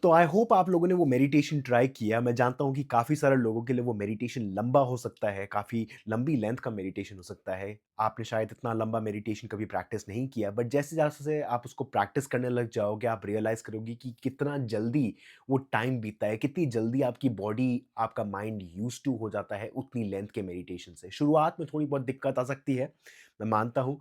तो I hope आप लोगों ने वो मेडिटेशन ट्राई किया। मैं जानता हूँ कि काफ़ी सारे लोगों के लिए वो मेडिटेशन लंबा हो सकता है, काफ़ी लंबी लेंथ का मेडिटेशन हो सकता है। आपने शायद इतना लंबा मेडिटेशन कभी प्रैक्टिस नहीं किया, बट जैसे-जैसे आप उसको प्रैक्टिस करने लग जाओगे, आप रियलाइज़ करोगे कि कितना जल्दी वो टाइम बीतता है, कितनी जल्दी आपकी बॉडी, आपका माइंड यूज़्ड टू हो जाता है उतनी लेंथ के मेडिटेशन से। शुरुआत में थोड़ी बहुत दिक्कत आ सकती है, मैं मानता हूँ।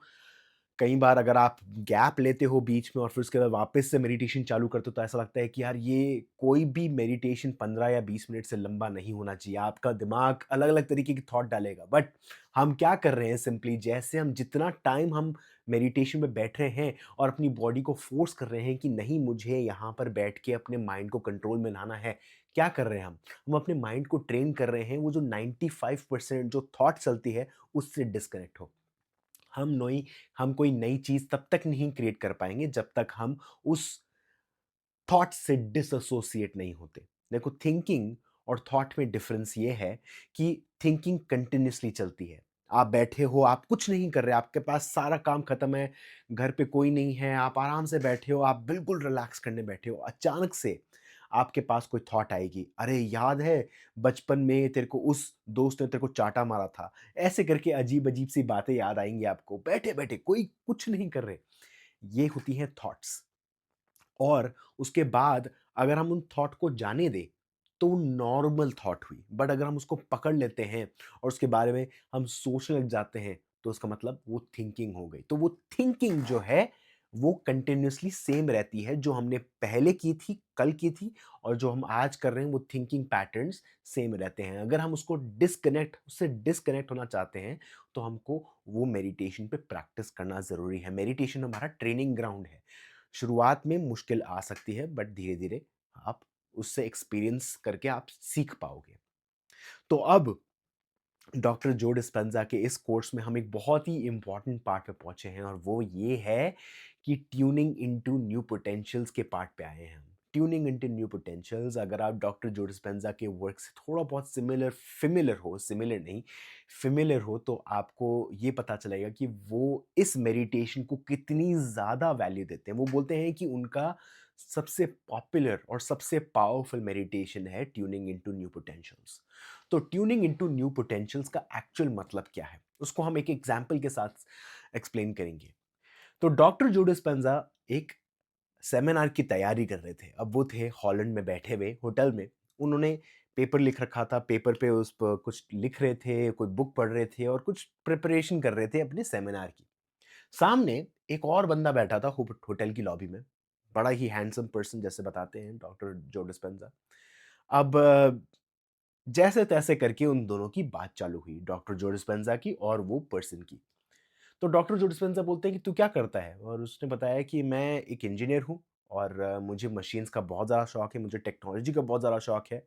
कई बार अगर आप गैप लेते हो बीच में और फिर उसके बाद वापस से मेडिटेशन चालू करते हो तो ऐसा लगता है कि यार ये कोई भी मेडिटेशन 15 या 20 मिनट से लंबा नहीं होना चाहिए। आपका दिमाग अलग-अलग तरीके की थॉट डालेगा। बट हम क्या कर रहे हैं, सिंपली जैसे हम जितना टाइम हम मेडिटेशन में बैठ रहे हैं और अपनी बॉडी को फ़ोर्स कर रहे हैं कि नहीं, मुझे यहाँ पर बैठ के अपने माइंड को कंट्रोल में लाना है। क्या कर रहे हैं हम? हम अपने माइंड को ट्रेन कर रहे हैं वो जो 95% जो थॉट चलती है उससे डिस्कनेक्ट हो। हम कोई नई चीज़ तब तक नहीं क्रिएट कर पाएँगे जब तक हम उस थॉट से डिसएसोसिएट नहीं होते। देखो, थिंकिंग और थॉट में डिफरेंस ये है कि थिंकिंग कंटिन्यूअसली चलती है। आप बैठे हो, आप कुछ नहीं कर रहे, आपके पास सारा काम खत्म है, घर पे कोई नहीं है, आप आराम से बैठे हो, आप बिल्कुल रिलैक्स करने बैठे हो। अचानक से आपके पास कोई थॉट आएगी, "अरे! याद है बचपन में तेरे को उस दोस्त ने तेरे को चाँटा मारा था।" ऐसे करके अजीब-अजीब सी बातें याद आएँगी आपको, बैठे-बैठे, कोई कुछ नहीं कर रहे। ये होती हैं थॉट्स। और उसके बाद अगर हम उन थॉट को जाने दें, तो वो नॉर्मल थॉट हुई। बट अगर हम उसको पकड़ लेते हैं और उसके बारे में हम सोचने लग जाते हैं, तो उसका मतलब वो थिंकिंग हो गई। तो वो थिंकिंग जो है, वो कंटिन्यूअसली सेम रहती है, जो हमने पहले की थी, कल की थी और जो हम आज कर रहे हैं, वो थिंकिंग पैटर्न्स सेम रहते हैं। अगर हम उससे डिस्कनेक्ट होना चाहते हैं, तो हमको वो मेडिटेशन पे प्रैक्टिस करना ज़रूरी है। मेडिटेशन हमारा ट्रेनिंग ग्राउंड है। शुरुआत में मुश्किल आ सकती है, बट धीरे-धीरे आप उससे एक्सपीरियंस करके आप सीख पाओगे। तो अब डॉक्टर जो डिस्पेंज़ा के इस कोर्स में हम एक बहुत ही इम्पोर्टेंट पार्ट पे पहुँचे हैं और वो ये है कि ट्यूनिंग इनटू न्यू पोटेंशियल्स के पार्ट पे आए हैं हम। ट्यूनिंग इनटू न्यू पोटेंशियल्स, अगर आप डॉक्टर जो डिस्पेंज़ा के वर्क से थोड़ा बहुत फ़ेमिलियर हो तो आपको ये पता चलेगा कि वो इस मेडिटेशन को कितनी ज़्यादा वैल्यू देते हैं। वो बोलते हैं कि उनका सबसे पॉपुलर और सबसे पावरफुल मेडिटेशन है ट्यूनिंग इनटू न्यू पोटेंशियल्स। तो ट्यूनिंग इनटू न्यू पोटेंशियल्स का एक्चुअल मतलब क्या है, उसको हम एक एग्जांपल के साथ एक्सप्लेन करेंगे। तो डॉक्टर जो डिस्पेंजा एक सेमिनार की तैयारी कर रहे थे। अब वो थे हॉलैंड में बैठे हुए होटल में। उन्होंने पेपर लिख रखा था, पेपर पे उस प कुछ लिख रहे थे, कोई बुक पढ़ रहे थे और कुछ प्रिपरेशन कर रहे थे अपने सेमिनार की। सामने एक और बंदा बैठा था होटल की लॉबी में। बड़ा ही हैंडसम पर्सन जैसे बताते हैं डॉक्टर जो डिस्पेंजा। अब जैसे-तैसे करके उन दोनों की बात चालू हुई, डॉक्टर जो डिस्पेंजा की और वो पर्सन की। तो डॉक्टर जो डिस्पेंजा बोलते हैं कि तू क्या करता है? और उसने बताया कि मैं एक इंजीनियर हूँ और मुझे मशीन्स का बहुत ज़्यादा शौक है, मुझे टेक्नोलॉजी का बहुत ज़्यादा शौक है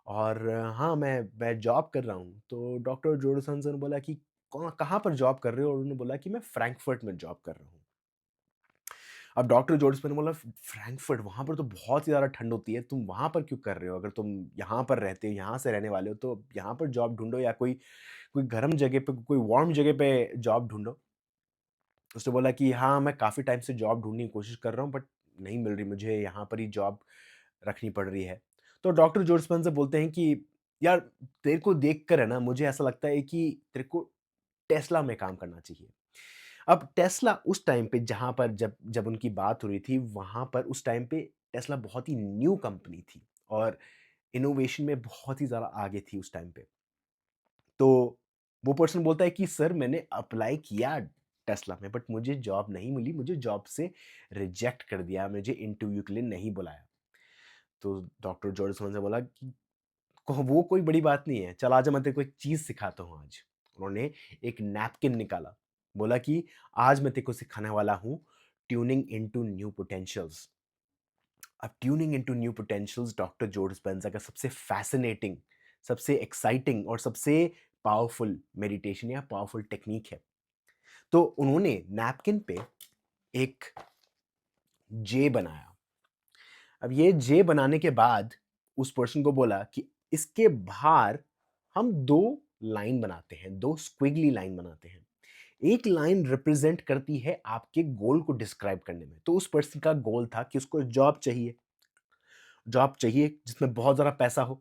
और हाँ, मैं जॉब कर रहा हूँ। तो डॉक्टर जो डिस्पेंजा ने बोला कि कहाँ पर जॉब कर रहे हो? और उन्होंने बोला कि मैं फ्रैंकफर्ट में जॉब कर रहा हूँ। अब डॉक्टर जॉर्ज ने बोला, फ्रैंकफर्ट, वहाँ पर तो बहुत ही ज़्यादा ठंड होती है, तुम वहाँ पर क्यों कर रहे हो? अगर तुम यहाँ पर रहते हो, यहाँ से रहने वाले हो तो यहाँ पर जॉब ढूँढो या कोई कोई गर्म जगह पे, कोई वार्म जगह पे जॉब ढूँढो। उसने बोला कि हाँ, मैं काफ़ी टाइम से जॉब ढूँढने की कोशिश कर रहा हूँ बट नहीं मिल रही, मुझे यहाँ पर ही जॉब रखनी पड़ रही है। तो डॉक्टर जॉर्ज स्पेंसर बोलते हैं कि यार, तेरे को देखकर है ना मुझे ऐसा लगता है कि तेरे को टेस्ला में काम करना चाहिए। अब टेस्ला उस टाइम पे जहाँ पर जब जब उनकी बात हो रही थी, वहाँ पर उस टाइम पे टेस्ला बहुत ही न्यू कंपनी थी और इनोवेशन में बहुत ही ज़्यादा आगे थी उस टाइम पे। तो वो पर्सन बोलता है कि सर, मैंने अप्लाई किया टेस्ला में बट मुझे जॉब नहीं मिली, मुझे जॉब से रिजेक्ट कर दिया, मुझे इंटरव्यू के लिए नहीं बुलाया। तो डॉक्टर जॉर्ज ने बोला कि वो कोई बड़ी बात नहीं है, चल आजा, मैं तेरे को एक चीज़ सिखाता हूँ आज। उन्होंने एक नैपकिन निकाला, बोला कि आज मैं तेरे को सिखाने वाला हूँ ट्यूनिंग इनटू न्यू पोटेंशियल्स। अब tuning into new potentials doctor जो डिस्पेंजा का सबसे फैसिनेटिंग, सबसे एक्साइटिंग और सबसे पावरफुल मेडिटेशन या पावरफुल टेक्नीक है। तो उन्होंने नैपकिन पे एक जे बनाया। अब ये जे बनाने के बाद उस पर्सन को बोला कि इसके बाहर हम 2 लाइन बनाते हैं, 2 स्क्विगली लाइन बनाते हैं। एक लाइन रिप्रेजेंट करती है आपके गोल को डिस्क्राइब करने में। तो उस पर्सन का गोल था कि उसको जॉब चाहिए। जॉब चाहिए जिसमें बहुत ज़्यादा पैसा हो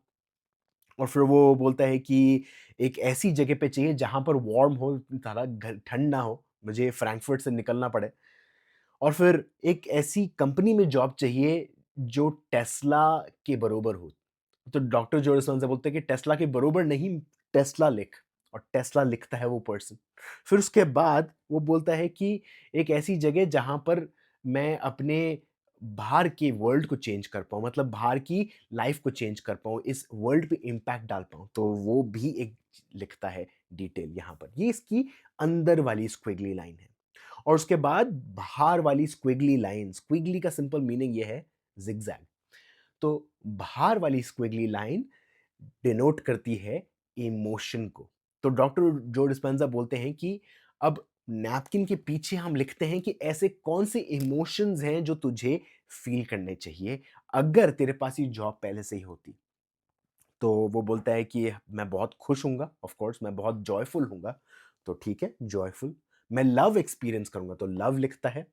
और फिर वो बोलता है कि एक ऐसी जगह पे चाहिए जहाँ पर वार्म हो, ज़्यादा घ ठंड ना हो, मुझे फ्रैंकफर्ट से निकलना पड़े और फिर एक ऐसी कंपनी में जॉब चाहिए जो टेस्ला के बरोबर हो। तो डॉक्टर जो डिस्पेंज़ा बोलते हैं कि टेस्ला के बरोबर नहीं, टेस्ला लिख और टेस्ला लिखता है वो पर्सन। फिर उसके बाद वो बोलता है कि एक ऐसी जगह जहाँ पर मैं अपने बाहर के वर्ल्ड को चेंज कर पाऊँ, मतलब बाहर की लाइफ़ को चेंज कर पाऊँ, इस वर्ल्ड पे इम्पैक्ट डाल पाऊँ। तो वो भी एक लिखता है डिटेल यहाँ पर। ये इसकी अंदर वाली स्क्विगली लाइन है। और उसके बाद बाहर वाली स्क्विगली लाइन, स्क्विगली का सिंपल मीनिंग ये है ज़िगज़ैग। तो बाहर वाली स्क्विगली लाइन डिनोट करती है इमोशन को। तो डॉक्टर जो डिस्पेंजा बोलते हैं कि अब नैपकिन के पीछे हम लिखते हैं कि ऐसे कौन से इमोशंस हैं जो तुझे फ़ील करने चाहिए, अगर तेरे पास ये जॉब पहले से ही होती। तो वो बोलता है कि मैं बहुत खुश हूँगा, ऑफ़ कोर्स मैं बहुत जॉयफुल हूँगा, तो ठीक है जॉयफुल। मैं लव एक्सपीरियंस करूँगा तो लव लिखता है।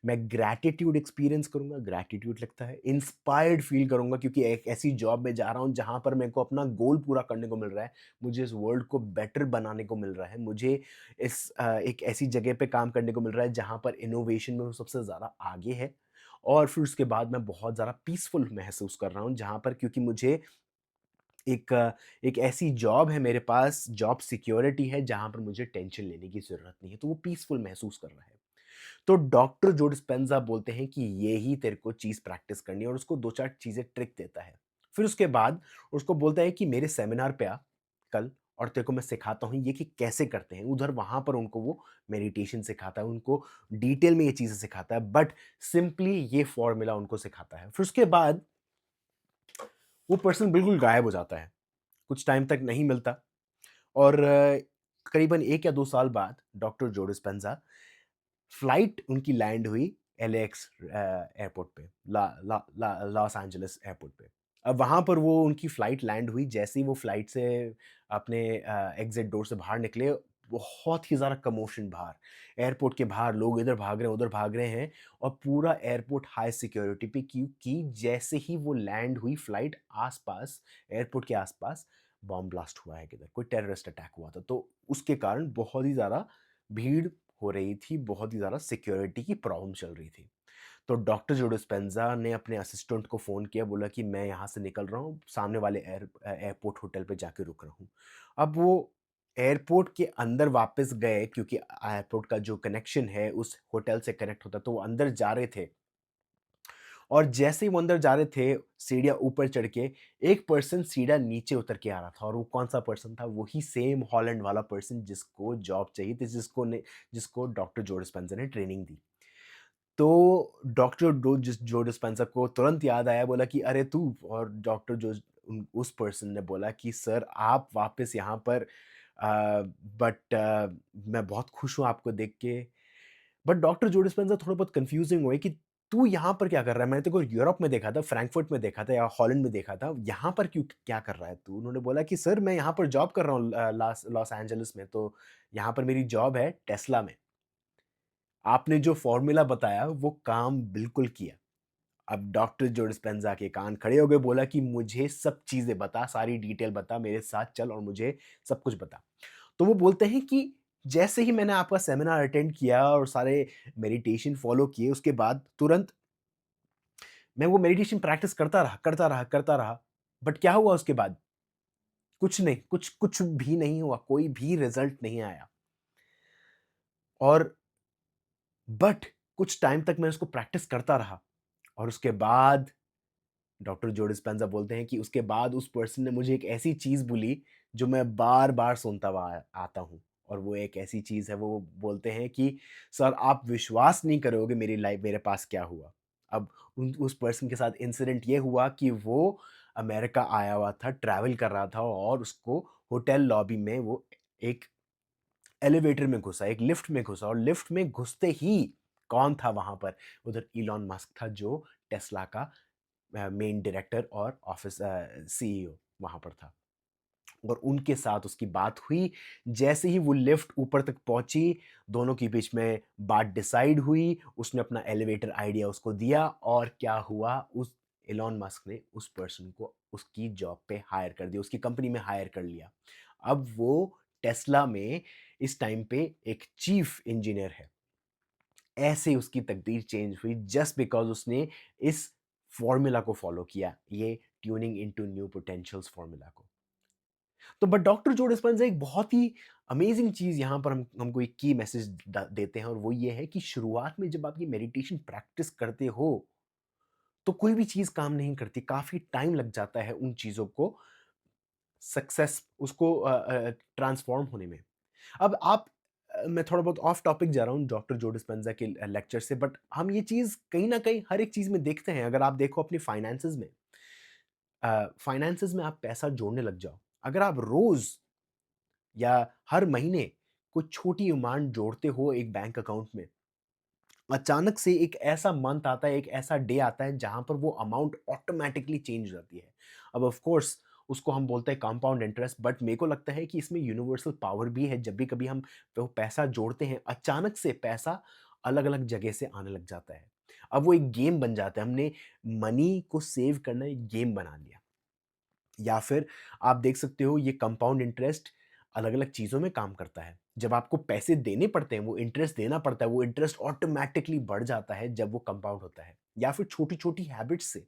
मैं ग्रैटिट्यूड एक्सपीरियंस करूँगा, ग्रैटिट्यूड लिखता है। इंस्पायर्ड फ़ील करूँगा क्योंकि एक ऐसी जॉब में जा रहा हूँ जहाँ पर मेरे को अपना गोल पूरा करने को मिल रहा है। मुझे इस वर्ल्ड को बेटर बनाने को मिल रहा है। मुझे एक ऐसी जगह पे काम करने को मिल रहा है जहाँ पर इनोवेशन में वो सबसे ज़्यादा आगे है। और फिर उसके बाद मैं बहुत ज़्यादा पीसफुल महसूस कर रहा हूँ जहाँ पर क्योंकि मुझे एक ऐसी जॉब है मेरे पास, जॉब सिक्योरिटी है जहाँ पर मुझे टेंशन लेने की ज़रूरत नहीं है। तो वो पीसफुल महसूस कर रहा है। तो डॉक्टर जो डिस्पेंजा बोलते हैं कि ये ही तेरे को चीज़ प्रैक्टिस करनी है और उसको 2-4 चीज़ें ट्रिक देता है। फिर उसके बाद उसको बोलता है कि मेरे सेमिनार पे आ कल और तेरे को मैं सिखाता हूँ ये कि कैसे करते हैं। उधर वहाँ पर उनको वो मेडिटेशन सिखाता है, उनको डिटेल में ये चीज़ें सिखाता है बट सिंपली ये फ़ॉर्मूला उनको सिखाता है। फिर उसके बाद वो पर्सन बिल्कुल गायब हो जाता है। कुछ टाइम तक नहीं मिलता और करीबन 1 या 2 साल बाद डॉक्टर जो डिस्पेंजा फ्लाइट उनकी लैंड हुई एलएक्स एयरपोर्ट पे, लॉस एंजलिस एयरपोर्ट पे। अब वहाँ पर वो उनकी फ्लाइट लैंड हुई, जैसे ही वो फ्लाइट से अपने एग्ज़िट डोर से बाहर निकले, बहुत ही ज़्यादा कमोशन बाहर। एयरपोर्ट के बाहर लोग इधर भाग रहे हैं, उधर भाग रहे हैं और पूरा एयरपोर्ट हाई सिक्योरिटी पे क्योंकि जैसे ही वो लैंड हुई फ्लाइट आस-पास, एयरपोर्ट के आस-पास बॉम्ब ब्लास्ट हुआ है किधर, कोई टेररिस्ट अटैक हुआ था। तो उसके कारण बहुत ही ज़्यादा भीड़ हो रही थी, बहुत ही ज़्यादा सिक्योरिटी की प्रॉब्लम चल रही थी। तो डॉक्टर जो डिस्पेंज़ा ने अपने असिस्टेंट को फ़ोन किया, बोला कि मैं यहाँ से निकल रहा हूँ, सामने वाले एयरपोर्ट होटल पे जाके रुक रहा हूँ। अब वो एयरपोर्ट के अंदर वापस गए क्योंकि एयरपोर्ट का जो कनेक्शन है उस होटल से कनेक्ट होता है, तो वो अंदर जा रहे थे और जैसे ही वो अंदर जा रहे थे, सीढ़ियाँ ऊपर चढ़ के, एक पर्सन सीधा नीचे उतर के आ रहा था और वो कौन-सा पर्सन था? वही सेम हॉलैंड वाला पर्सन जिसको जॉब चाहिए थी, जिसको डॉक्टर जो डिस्पेंज़ा ने ट्रेनिंग दी। तो डॉक्टर जो डिस्पेंज़ा को तुरंत याद आया, बोला कि अरे तू! और डॉक्टर जो उस पर्सन ने बोला कि सर आप वापस यहाँ पर बट मैं बहुत खुश हूँ आपको देख के। बट डॉक्टर जो डिस्पेंज़ा थोड़ा बहुत कन्फ्यूज़िंग हुए कि तू यहाँ पर क्या कर रहा है? मैंने तेरे को यूरोप में देखा था, फ्रैंकफर्ट में देखा था या हॉलैंड में देखा था, यहाँ पर क्यों क्या कर रहा है तू? उन्होंने बोला कि सर मैं यहाँ पर जॉब कर रहा हूँ लॉस एंजेलिस में, तो यहाँ पर मेरी जॉब है टेस्ला में। आपने जो फ़ॉर्मूला बताया वो काम बिल्कुल किया। अब डॉक्टर जो डिस्पेंज़ा के कान खड़े हो गए, बोला कि मुझे सब चीज़ें बता, सारी डिटेल बता, मेरे साथ चल और मुझे सब कुछ बता। तो वो बोलते हैं कि जैसे ही मैंने आपका सेमिनार अटेंड किया और सारे मेडिटेशन फ़ॉलो किए, उसके बाद तुरंत मैं वो मेडिटेशन प्रैक्टिस करता रहा, करता रहा, करता रहा। बट क्या हुआ उसके बाद? कुछ नहीं, कुछ कुछ भी नहीं हुआ, कोई भी रिज़ल्ट नहीं आया। और बट कुछ टाइम तक मैं उसको प्रैक्टिस करता रहा और उसके बाद डॉक्टर जो डिस्पेंज़ा बोलते हैं कि उसके बाद उस पर्सन ने मुझे एक ऐसी चीज़ बोली, जो मैं बार-बार सुनता हुआ आता हूँ और वो एक ऐसी चीज़ है, वो बोलते हैं कि सर आप विश्वास नहीं करोगे मेरे पास क्या हुआ। अब उन उस पर्सन के साथ इंसिडेंट ये हुआ कि वो अमेरिका आया हुआ था, ट्रैवल कर रहा था और उसको होटल लॉबी में वो एक एलिवेटर में घुसा, एक लिफ्ट में घुसा और लिफ्ट में घुसते ही कौन था वहाँ पर? उधर इलॉन मस्क था जो टेस्ला का मेन डायरेक्टर और सीईओ वहाँ पर था और उनके साथ उसकी बात हुई। जैसे ही वो लिफ्ट ऊपर तक पहुँची, दोनों के बीच में बात डिसाइड हुई, उसने अपना एलिवेटर आइडिया उसको दिया और क्या हुआ, उस एलन मस्क ने उस पर्सन को उसकी जॉब पे हायर कर दिया, उसकी कंपनी में हायर कर लिया। अब वो टेस्ला में इस टाइम पे एक चीफ इंजीनियर है। ऐसे उसकी तकदीर चेंज हुई जस्ट बिकॉज़ उसने इस फ़ॉर्मूला को फ़ॉलो किया, ये tuning into new potentials formula को। तो बट डॉक्टर जो डिस्पेंजा एक बहुत ही अमेजिंग चीज़ यहाँ पर हम हमको एक की मैसेज देते हैं, और वो ये है कि शुरुआत में जब आप ये मेडिटेशन प्रैक्टिस करते हो, तो कोई भी चीज़ काम नहीं करती, काफ़ी टाइम लग जाता है उन चीज़ों को सक्सेस उसको ट्रांसफॉर्म होने में। अब आप मैं थोड़ा बहुत ऑफ टॉपिक जा रहा हूँ डॉक्टर जो डिस्पेंजा के लेक्चर से, बट हम ये चीज़ कहीं न कहीं हर एक चीज़ में देखते हैं। अगर आप देखो अपनी फाइनेंसेस में आप पैसा जोड़ने लग जाओ। अगर आप रोज़ या हर महीने कुछ छोटी अमाउंट जोड़ते हो एक बैंक अकाउंट में, अचानक से एक ऐसा मंथ आता है, एक ऐसा डे आता है जहाँ पर वो अमाउंट ऑटोमैटिकली चेंज हो जाती है। अब ऑफ कोर्स उसको हम बोलते हैं कंपाउंड इंटरेस्ट, बट मेरे को लगता है कि इसमें यूनिवर्सल पावर भी है। जब भी कभी हम वो पैसा जोड़ते हैं, अचानक से पैसा अलग-अलग जगह से आने लग जाता है। अब वो एक गेम बन जाता है, हमने मनी को सेव करना एक गेम बना लिया। या फिर आप देख सकते हो ये कंपाउंड इंटरेस्ट अलग-अलग चीज़ों में काम करता है। जब आपको पैसे देने पड़ते हैं, वो इंटरेस्ट देना पड़ता है, वो इंटरेस्ट ऑटोमैटिकली बढ़ जाता है जब वो कंपाउंड होता है। या फिर छोटी-छोटी हैबिट्स से,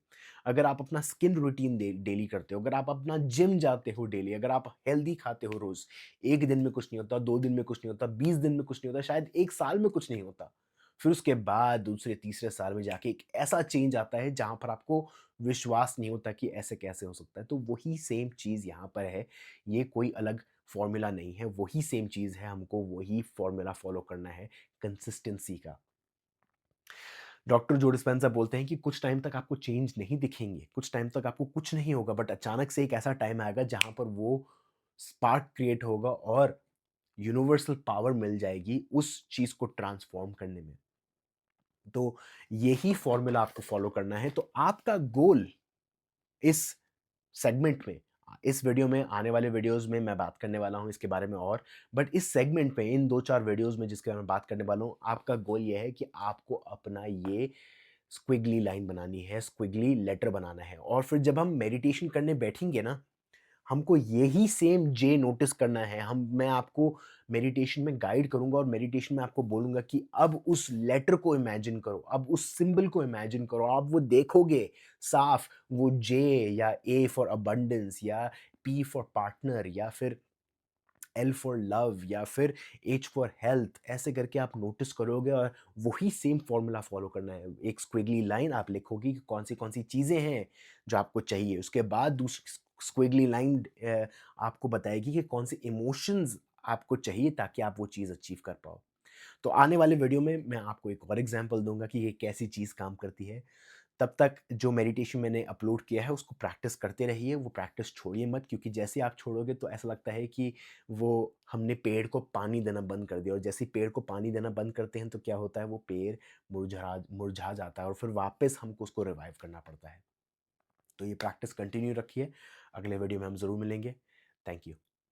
अगर आप अपना स्किन रूटीन डेली करते हो, अगर आप अपना जिम जाते हो डेली, अगर आप हेल्दी खाते हो रोज़, 1 दिन में कुछ नहीं होता, 2 दिन में कुछ नहीं होता, 20 दिन में कुछ नहीं होता, शायद 1 साल में कुछ नहीं होता। फिर उसके बाद दूसरे, तीसरे साल में जाके एक ऐसा चेंज आता है जहाँ पर आपको विश्वास नहीं होता कि ऐसे कैसे हो सकता है। तो वही सेम चीज़ यहाँ पर है। ये कोई अलग फ़ॉर्मूला नहीं है, वही सेम चीज़ है, हमको वही फ़ॉर्मूला फ़ॉलो करना है कंसिस्टेंसी का। डॉक्टर जो डिस्पेंज़ा बोलते हैं कि कुछ टाइम तक आपको चेंज नहीं दिखेंगे, कुछ टाइम तक आपको कुछ नहीं होगा, बट अचानक से एक ऐसा टाइम आएगा जहाँ पर वो स्पार्क क्रिएट होगा और यूनिवर्सल पावर मिल जाएगी उस चीज़ को ट्रांसफ़ॉर्म करने में। तो यही फ़ॉर्मूला आपको फ़ॉलो करना है। तो आपका गोल इस सेगमेंट में, इस वीडियो में, आने वाले वीडियोज़ में मैं बात करने वाला हूँ इसके बारे में और, बट इस सेगमेंट में इन 2-4 वीडियोज़ में जिसके बारे में बात करने वाला हूँ, आपका गोल ये है कि आपको अपना ये स्क्विगली लाइन बनानी है, स्क्विगली लेटर बनाना है, और फिर जब हम मेडिटेशन करने बैठेंगे ना, हमको यही सेम जे नोटिस करना है। हम मैं आपको मेडिटेशन में गाइड करूँगा और मेडिटेशन में आपको बोलूँगा कि अब उस लेटर को इमेजिन करो, अब उस सिंबल को इमेजिन करो, आप वो देखोगे साफ, वो जे या ए फॉर अबंडेंस या पी फॉर पार्टनर या फिर एल फॉर लव या फिर एच फॉर हेल्थ, ऐसे करके आप नोटिस करोगे और वही सेम फॉर्मूला फॉलो करना है। एक स्क्विगली लाइन आप लिखोगे कि कौन सी चीज़ें हैं जो आपको चाहिए, उसके बाद दूसरी स्क्विगली लाइन आपको बताएगी कि कौन से इमोशंस आपको चाहिए ताकि आप वो चीज़ अचीव कर पाओ। तो आने वाले वीडियो में मैं आपको एक और एग्जांपल दूंगा कि ये कैसी चीज़ काम करती है। तब तक जो मेडिटेशन मैंने अपलोड किया है उसको प्रैक्टिस करते रहिए, वो प्रैक्टिस छोड़िए मत, क्योंकि जैसे आप छोड़ोगे तो ऐसा लगता है कि वो हमने पेड़ को पानी देना बंद कर दिया, और जैसे ही पेड़ को पानी देना बंद करते हैं तो क्या होता है, वो पेड़ मुरझा मुरझा जाता है और फिर वापस हमको उसको रिवाइव करना पड़ता है। तो ये प्रैक्टिस कंटिन्यू रखिए, अगले वीडियो में हम ज़रूर मिलेंगे। Thank you.